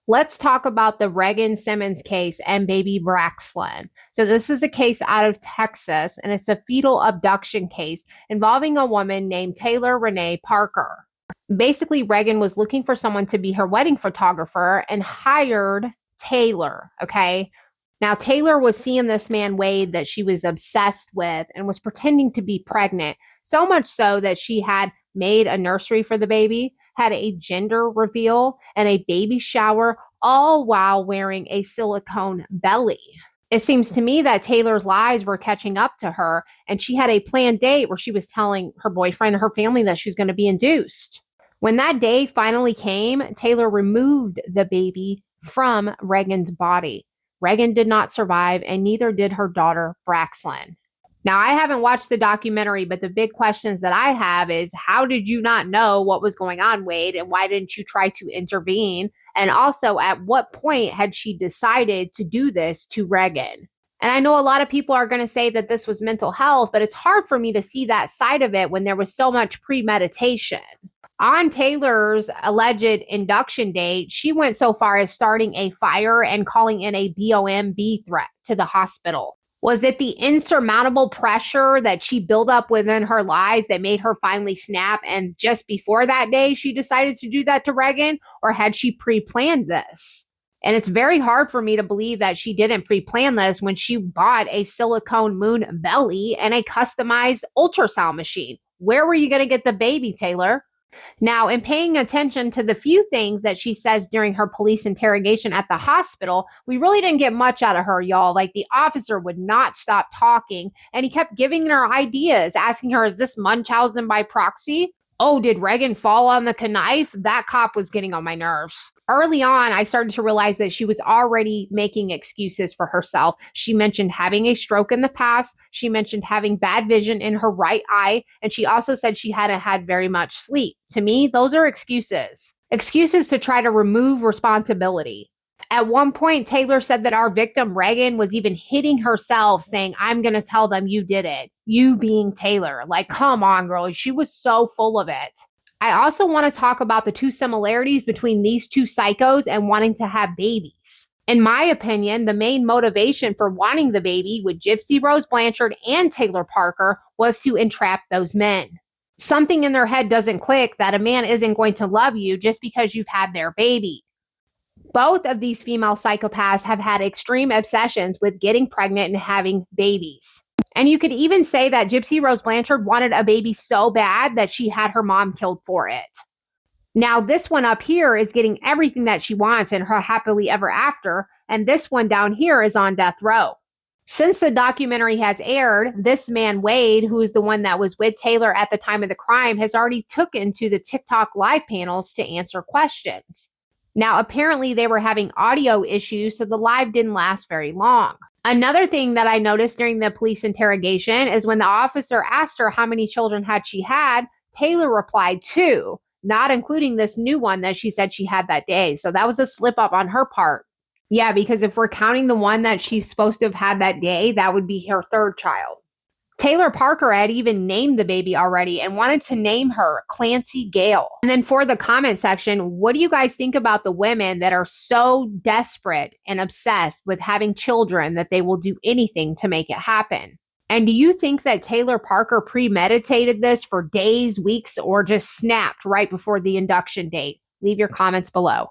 Let's talk about the Reagan Simmons case and baby Braxton. So this is a case out of Texas, and it's a fetal abduction case involving a woman named Taylor Renee Parker. Basically, Reagan was looking for someone to be her wedding photographer and hired Taylor, okay? Now, Taylor was seeing this man, Wade, that she was obsessed with and was pretending to be pregnant, so much so that she had made a nursery for the baby, had a gender reveal, and a baby shower, all while wearing a silicone belly. It seems to me that Taylor's lies were catching up to her, and she had a planned date where she was telling her boyfriend and her family that she was going to be induced. When that day finally came, Taylor removed the baby from Reagan's body. Reagan did not survive, and neither did her daughter, Braxton. Now, I haven't watched the documentary, but the big questions that I have is, how did you not know what was going on, Wade? And why didn't you try to intervene? And also, at what point had she decided to do this to Reagan? And I know a lot of people are going to say that this was mental health, but it's hard for me to see that side of it when there was so much premeditation. On Taylor's alleged induction date, she went so far as starting a fire and calling in a bomb threat to the hospital. Was it the insurmountable pressure that she built up within her lies that made her finally snap? And just before that day, she decided to do that to Reagan? Or had she pre-planned this? And it's very hard for me to believe that she didn't pre-plan this when she bought a silicone moon belly and a customized ultrasound machine. Where were you going to get the baby, Taylor? Now, in paying attention to the few things that she says during her police interrogation at the hospital, we really didn't get much out of her, y'all. Like, the officer would not stop talking, and he kept giving her ideas, asking her, is this Munchausen by proxy? Oh, did Reagan fall on the knife? That cop was getting on my nerves. Early on, I started to realize that she was already making excuses for herself. She mentioned having a stroke in the past. She mentioned having bad vision in her right eye. And she also said she hadn't had very much sleep. To me, those are excuses. Excuses to try to remove responsibility. At one point, Taylor said that our victim, Reagan, was even hitting herself, saying, I'm going to tell them you did it. You being Taylor. Like, come on, girl. She was so full of it. I also want to talk about the two similarities between these two psychos and wanting to have babies. In my opinion, the main motivation for wanting the baby with Gypsy Rose Blanchard and Taylor Parker was to entrap those men. Something in their head doesn't click that a man isn't going to love you just because you've had their baby. Both of these female psychopaths have had extreme obsessions with getting pregnant and having babies. And you could even say that Gypsy Rose Blanchard wanted a baby so bad that she had her mom killed for it. Now, this one up here is getting everything that she wants in her happily ever after, and this one down here is on death row. Since the documentary has aired, this man, Wade, who is the one that was with Taylor at the time of the crime, has already taken to the TikTok live panels to answer questions. Now, apparently they were having audio issues, so the live didn't last very long. Another thing that I noticed during the police interrogation is when the officer asked her how many children had she had, Taylor replied 2, not including this new one that she said she had that day. So that was a slip up on her part. Yeah, because if we're counting the one that she's supposed to have had that day, that would be her third child. Taylor Parker had even named the baby already and wanted to name her Clancy Gale. And then for the comment section, what do you guys think about the women that are so desperate and obsessed with having children that they will do anything to make it happen? And do you think that Taylor Parker premeditated this for days, weeks, or just snapped right before the induction date? Leave your comments below.